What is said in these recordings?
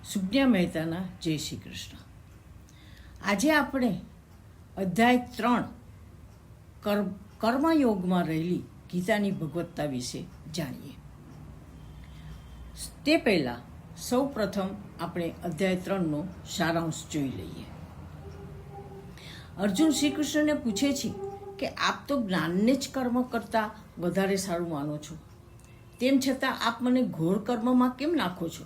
સુજ્ઞા મહેતાના જય શ્રી કૃષ્ણ. આજે આપણે અધ્યાય 3 કર્મયોગમાં રહેલી ગીતાની ભગવત્તા વિશે જાણીએ. તે પહેલાં સૌ પ્રથમ આપણે અધ્યાય 3નો સારાંશ જોઈ લઈએ. અર્જુન શ્રી કૃષ્ણને પૂછે છે કે આપ તો જ્ઞાનને જ કર્મ કરતાં વધારે સારું માનો છો, તેમ છતાં આપ મને ઘોર કર્મમાં કેમ નાખો છો?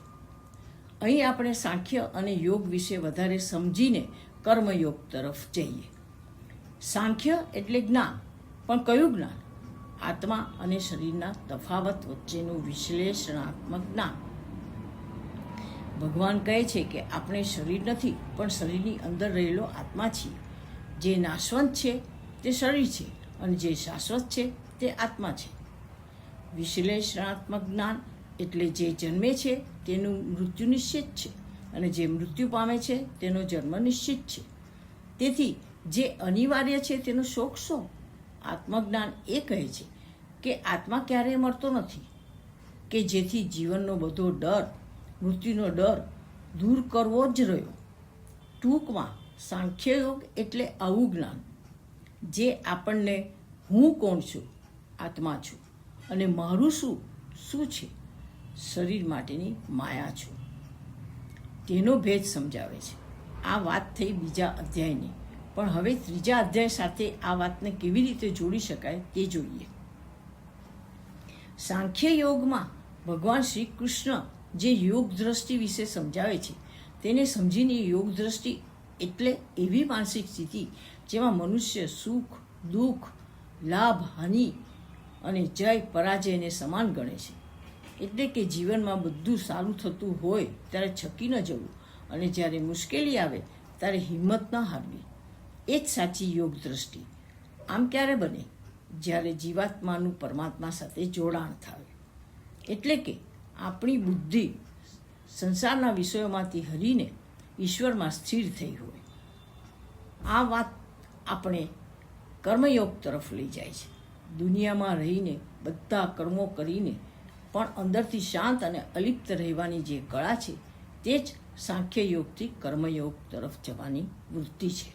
અહીં આપણે સાંખ્ય અને યોગ વિશે વધારે સમજીને કર્મયોગ તરફ જઈએ. સાંખ્ય એટલે જ્ઞાન, પણ કયું જ્ઞાન? આત્મા અને શરીરના તફાવત વચ્ચેનું વિશ્લેષણાત્મક જ્ઞાન. ભગવાન કહે છે કે આપણે શરીર નથી, પણ શરીરની અંદર રહેલો આત્મા છીએ. જે નાશવંત છે તે શરીર છે અને જે શાશ્વત છે તે આત્મા છે. વિશ્લેષણાત્મક જ્ઞાન એટલે જે જન્મે છે તેનું મૃત્યુ નિશ્ચિત છે અને જે મૃત્યુ પામે છે તેનો જન્મ નિશ્ચિત છે. તેથી જે અનિવાર્ય છે તેનો શોક શો? આત્મજ્ઞાન એ કહે છે કે આત્મા ક્યારેય મરતો નથી, કે જેથી જીવનનો બધો ડર, મૃત્યુનો ડર દૂર કરવો જ રહ્યો. ટૂંકમાં સાંખ્યયોગ એટલે આવું જ્ઞાન જે આપણને હું કોણ છું, આત્મા છું, અને મારું શું છે, શરીર માટેની માયા છું, તેનો ભેદ સમજાવે છે. આ વાત થઈ બીજા અધ્યાયની, પણ હવે ત્રીજા અધ્યાય સાથે આ વાતને કેવી રીતે જોડી શકાય તે જોઈએ. સાંખ્ય યોગમાં ભગવાન શ્રી કૃષ્ણ જે યોગ દ્રષ્ટિ વિશે સમજાવે છે તેને સમજીને યોગ દ્રષ્ટિ એટલે એવી માનસિક સ્થિતિ જેમાં મનુષ્ય સુખ, દુઃખ, લાભ, હાનિ અને જય પરાજયને સમાન ગણે છે. એટલે કે જીવનમાં બધું સારું થતું હોય ત્યારે છકી ન જવું અને જ્યારે મુશ્કેલી આવે ત્યારે હિંમત ન હારવી. એ જ સાચી યોગ દ્રષ્ટિ. આમ ક્યારે બને? જ્યારે જીવાત્માનું પરમાત્મા સાથે જોડાણ થાય. એટલે કે આપણી બુદ્ધિ સંસારના વિષયોમાંથી હરીને ઈશ્વરમાં સ્થિર થઈ હોય. આ વાત આપણે કર્મયોગ તરફ લઈ જાય છે. દુનિયામાં રહીને બધા કર્મો કરીને પણ અંદરથી શાંત અને અલિપ્ત રહેવાની જે કળા છે તે જ સાંખ્ય યોગથી કર્મયોગ તરફ જવાની વૃત્તિ છે.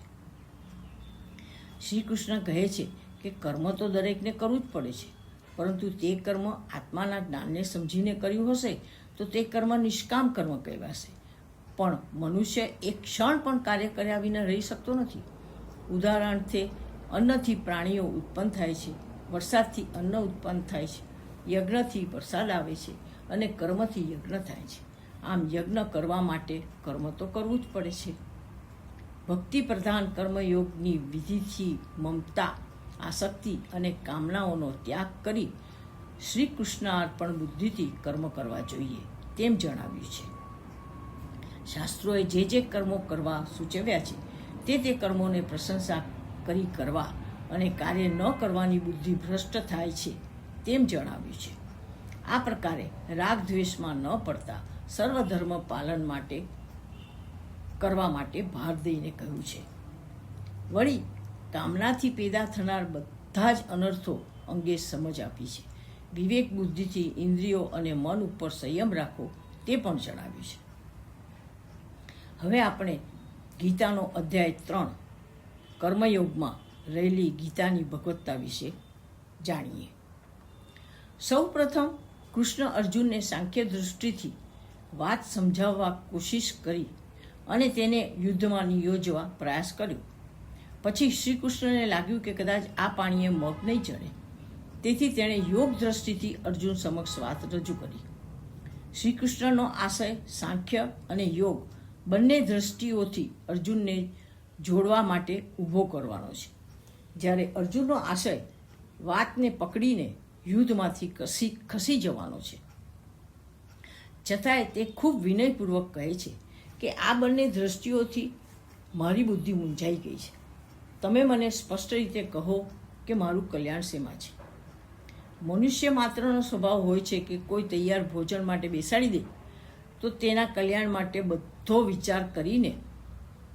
શ્રી કૃષ્ણ કહે છે કે કર્મ તો દરેકને કરવું જ પડે છે, પરંતુ તે કર્મ આત્માના જ્ઞાનને સમજીને કર્યું હશે તો તે કર્મ નિષ્કામ કર્મ કહેવાશે. પણ મનુષ્ય એક ક્ષણ પણ કાર્ય કર્યા વિના રહી શકતો નથી. ઉદાહરણથી અન્નથી પ્રાણીઓ ઉત્પન્ન થાય છે, વરસાદથી અન્ન ઉત્પન્ન થાય છે, યજ્ઞથી વરસાદ આવે છે અને કર્મથી યજ્ઞ થાય છે. આમ યજ્ઞ કરવા માટે કર્મ તો કરવું જ પડે છે. ભક્તિ પ્રધાન કર્મયોગની વિધિથી મમતા, આસક્તિ અને કામનાઓનો ત્યાગ કરી શ્રી કૃષ્ણાર્પણ બુદ્ધિથી કર્મ કરવા જોઈએ તેમ જણાવ્યું છે. શાસ્ત્રોએ જે કર્મો કરવા સૂચવ્યા છે તે કર્મોને પ્રશંસા કરી કરવા અને કાર્ય ન કરવાની બુદ્ધિ ભ્રષ્ટ થાય છે તેમ જણાવ્યું છે. આ પ્રકારે રાગ દ્વેષમાં ન પડતા સર્વધર્મ પાલન કરવા માટે ભાર દઈને કહ્યું છે. વળી કામનાથી પેદા થનાર બધા જ અનર્થો અંગે સમજ આપી છે. વિવેક બુદ્ધિથી ઇન્દ્રિયો અને મન ઉપર સંયમ રાખો તે પણ જણાવ્યું છે. હવે આપણે ગીતાનો અધ્યાય 3 કર્મયોગમાં રહેલી ગીતાની ભગવત્તા વિશે જાણીએ. સૌ પ્રથમ કૃષ્ણ અર્જુનને સાંખ્ય દૃષ્ટિથી વાત સમજાવવા કોશિશ કરી અને તેને યુદ્ધમાં નિયોજવા પ્રયાસ કર્યો. પછી શ્રી કૃષ્ણને લાગ્યું કે કદાચ આ પાણીએ મગ નહીં ચડે, તેથી તેણે યોગ દ્રષ્ટિથી અર્જુન સમક્ષ વાત રજૂ કરી. શ્રી કૃષ્ણનો આશય સાંખ્ય અને યોગ બંને દ્રષ્ટિઓથી અર્જુનને જોડવા માટે ઊભો કરવાનો છે, જ્યારે અર્જુનનો આશય વાતને પકડીને યુદ્ધમાંથી ખસી જવાનો છે. છતાંય તે ખૂબ વિનયપૂર્વક કહે છે કે આ બંને દ્રષ્ટિઓથી મારી બુદ્ધિ મૂંઝાઈ ગઈ છે. તમે મને સ્પષ્ટ રીતે કહો કે મારું કલ્યાણ શેમાં છે? મનુષ્ય માત્રનો સ્વભાવ હોય છે કે કોઈ તૈયાર ભોજન માટે બેસાડી દે તો તેના કલ્યાણ માટે બધો વિચાર કરીને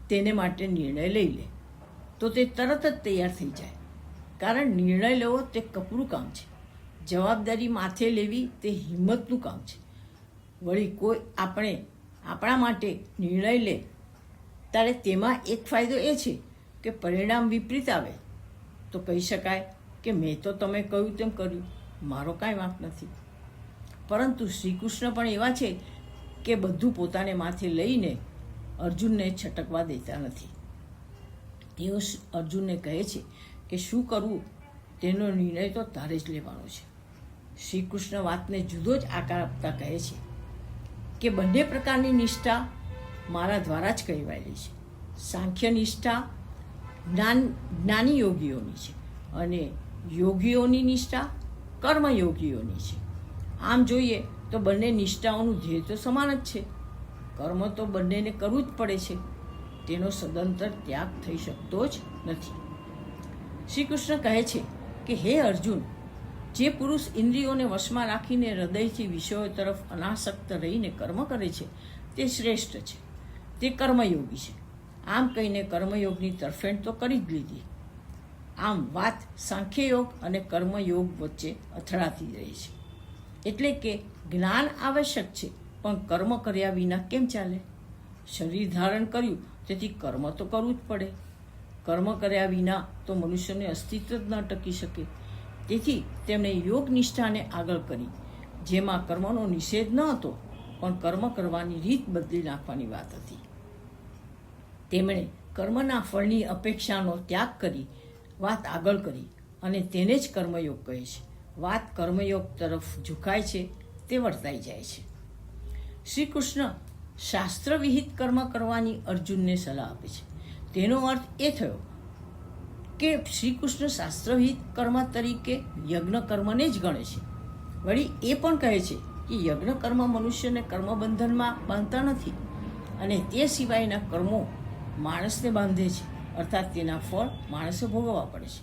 તેને માટે નિર્ણય લઈ લે તો તે તરત જ તૈયાર થઈ જાય. કારણ નિર્ણય લેવો તે કપરું કામ છે, જવાબદારી માથે લેવી તે હિંમતનું કામ છે. વળી કોઈ આપણે આપણા માટે નિર્ણય લે ત્યારે તેમાં એક ફાયદો એ છે કે પરિણામ વિપરીત આવે તો કહી શકાય કે મેં તો તમે કહ્યું તેમ કર્યું, મારો કાંઈ વાંક નથી. પરંતુ શ્રી કૃષ્ણ પણ એવા છે કે બધું પોતાને માથે લઈને અર્જુનને છટકવા દેતા નથી. તેઓ અર્જુનને કહે છે કે શું કરવું તેનો નિર્ણય તો તારે જ લેવાનો છે. શ્રી કૃષ્ણ વાતને જુદો જ આકાર આપતા કહે છે કે બંને પ્રકારની નિષ્ઠા મારા દ્વારા જ કહેવાયેલી છે. સાંખ્ય નિષ્ઠા જ્ઞાની યોગીઓની છે અને યોગીઓની નિષ્ઠા કર્મયોગીઓની છે. આમ જોઈએ તો બંને નિષ્ઠાઓનું ધ્યેય તો સમાન જ છે. કર્મ તો બંનેને કરવું જ પડે છે. તેનો સદંતર ત્યાગ થઈ શકતો જ નથી. શ્રી કૃષ્ણ કહે છે કે હે અર્જુન, જે પુરુષ ઇન્દ્રિયોને વશમાં રાખીને હૃદયથી વિષયો તરફ અનાસક્ત રહીને કર્મ કરે છે તે શ્રેષ્ઠ છે, તે કર્મયોગી છે. આમ કહીને કર્મયોગની તરફેણ તો કરી જ લીધી. આમ વાત સાંખ્યયોગ અને કર્મયોગ વચ્ચે અથડાતી રહી છે. એટલે કે જ્ઞાન આવશ્યક છે, પણ કર્મ કર્યા વિના કેમ ચાલે? શરીર ધારણ કર્યું તેથી કર્મ તો કરવું જ પડે. કર્મ કર્યા વિના તો મનુષ્યને અસ્તિત્વ જ ન ટકી શકે. તેથી તેમણે યોગ નિષ્ઠાને આગળ કરી, જેમાં કર્મનો નિષેધ ન હતો, પણ કર્મ કરવાની રીત બદલી નાખવાની વાત હતી. તેમણે કર્મના ફળની અપેક્ષાનો ત્યાગ કરી વાત આગળ કરી અને તેને જ કર્મયોગ કહે છે. વાત કર્મયોગ તરફ ઝુકાય છે તે વર્તાઈ જાય છે. શ્રી કૃષ્ણ શાસ્ત્રવિહિત કર્મ કરવાની અર્જુનને સલાહ આપે છે. તેનો અર્થ એ થયો કે શ્રી કૃષ્ણ શાસ્ત્રવિહિત કર્મ તરીકે યજ્ઞ કર્મને જ ગણે છે. વળી એ પણ કહે છે કે યજ્ઞ કર્મ મનુષ્યને કર્મબંધનમાં બાંધતા નથી અને તે સિવાયના કર્મો માણસને બાંધે છે, અર્થાત તેના ફળ માણસે ભોગવવા પડે છે.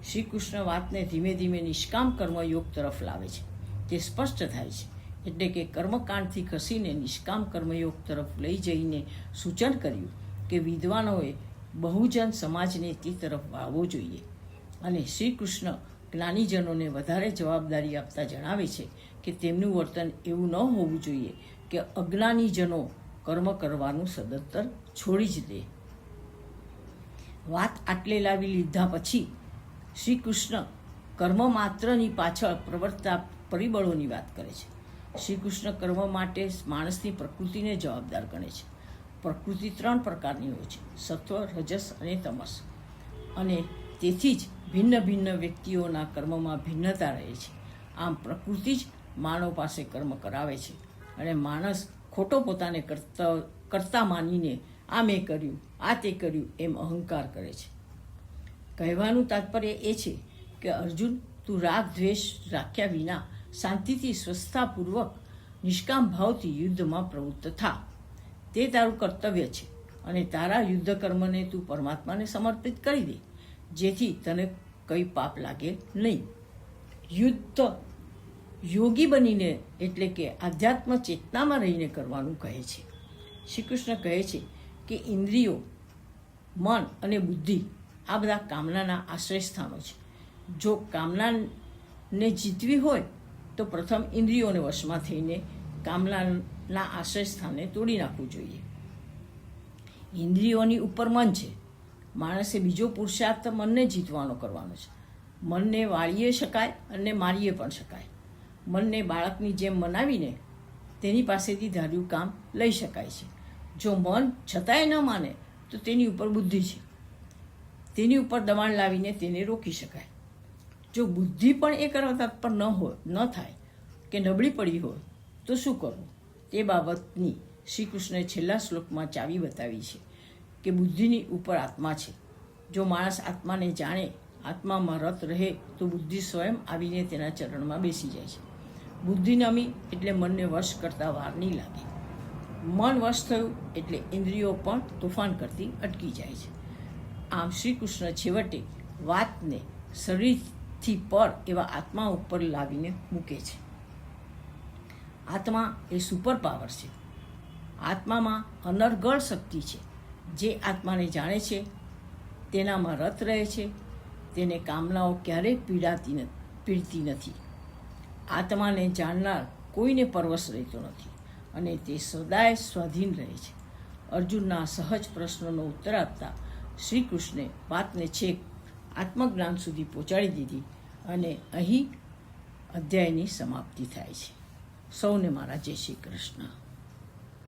શ્રી કૃષ્ણ વાતને ધીમે ધીમે નિષ્કામ કર્મયોગ તરફ લાવે છે. તે સ્પષ્ટ થાય છે. એટલે કે કર્મકાંડથી ખસીને નિષ્કામ કર્મયોગ તરફ લઈ જઈને સૂચન કર્યું કે વિદ્વાનોએ બહુજન સમાજને તે તરફ વાળવો જોઈએ. અને શ્રી કૃષ્ણ જ્ઞાનીજનોને વધારે જવાબદારી આપતા જણાવે છે કે તેમનું વર્તન એવું ન હોવું જોઈએ કે અજ્ઞાનીજનો કર્મ કરવાનું સદંતર છોડી જ દે. વાત આટલે લાવી લીધા પછી શ્રી કૃષ્ણ કર્મ માત્રની પાછળ પ્રવર્તતા પરિબળોની વાત કરે છે. શ્રી કૃષ્ણ કર્મ માટે માણસની પ્રકૃતિને જવાબદાર ગણે છે. પ્રકૃતિ 3 પ્રકારની હોય છે: સત્વ, રજસ અને તમસ. અને તેથી જ ભિન્ન ભિન્ન વ્યક્તિઓના કર્મમાં ભિન્નતા રહે છે. આમ પ્રકૃતિ જ માનવ પાસે કર્મ કરાવે છે અને માણસ ખોટો પોતાને કરતા માનીને આ મેં કર્યું, આ તે કર્યું એમ અહંકાર કરે છે. કહેવાનું તાત્પર્ય એ છે કે અર્જુન, તું રાગ દ્વેષ રાખ્યા વિના શાંતિથી સ્વસ્થતાપૂર્વક નિષ્કામ ભાવથી યુદ્ધમાં પ્રવૃત્ત થા. તે તારું કર્તવ્ય છે અને તારા યુદ્ધ કર્મને તું પરમાત્માને સમર્પિત કરી દે, જેથી તને કંઈ પાપ લાગે નહીં. યુદ્ધ યોગી બનીને એટલે કે આધ્યાત્મ ચેતનામાં રહીને કરવાનું કહે છે. શ્રી કૃષ્ણ કહે છે કે ઇન્દ્રિયો, મન અને બુદ્ધિ આ બધા કામનાના આશ્રય સ્થાનો છે. જો કામનાને જીતવી હોય તો પ્રથમ ઇન્દ્રિયોને વશમાં થઈને કામનાના આશ્રય સ્થાને તોડી નાખવું જોઈએ. ઇન્દ્રિયોની ઉપર મન છે. માણસે બીજો પુરુષાર્થ મનને જીતવાનો કરવાનો છે. મનને વાળીએ શકાય અને મારીએ પણ શકાય. મનને બાળકની જેમ મનાવીને તેની પાસેથી ધાર્યું કામ લઈ શકાય છે. જો મન છતાંય ન માને તો તેની ઉપર બુદ્ધિ છે. તેની ઉપર દબાણ લાવીને તેને રોકી શકાય. જો બુદ્ધિ પણ એ કરવા તત્પર ન થાય કે નબળી પડી હોય તો શું કરવું તે બાબતની શ્રી કૃષ્ણએ છેલ્લા શ્લોકમાં ચાવી બતાવી છે કે બુદ્ધિની ઉપર આત્મા છે. જો માણસ આત્માને જાણે, આત્મામાં રત રહે તો બુદ્ધિ સ્વયં આવીને તેના ચરણમાં બેસી જાય છે. બુદ્ધિ નમી એટલે મનને વશ કરતા વાર નહીં લાગે. મન વશ થયું એટલે ઇન્દ્રિયો પણ તોફાન કરતી અટકી જાય છે. આમ શ્રી કૃષ્ણ છેવટે વાતને શરીરથી પર એવા આત્મા ઉપર લાવીને મૂકે છે. આત્મા એ સુપર પાવર છે. આત્મામાં અનર્ગળ શક્તિ છે. જે આત્માને જાણે છે, તેનામાં રત રહે છે, તેને કામનાઓ ક્યારેય પીડતી નથી. આત્માને જાણનાર કોઈને પરવશ રહેતો નથી. અને તે સદાય સ્વાધીન રહે છે. અર્જુનના સહજ પ્રશ્નનો ઉત્તર આપતા શ્રી કૃષ્ણે વાતને છેક આત્મજ્ઞાન સુધી પહોંચાડી દીધી અને અહીં અધ્યાયની સમાપ્તિ થાય છે. સૌને મારા જય શ્રી કૃષ્ણ.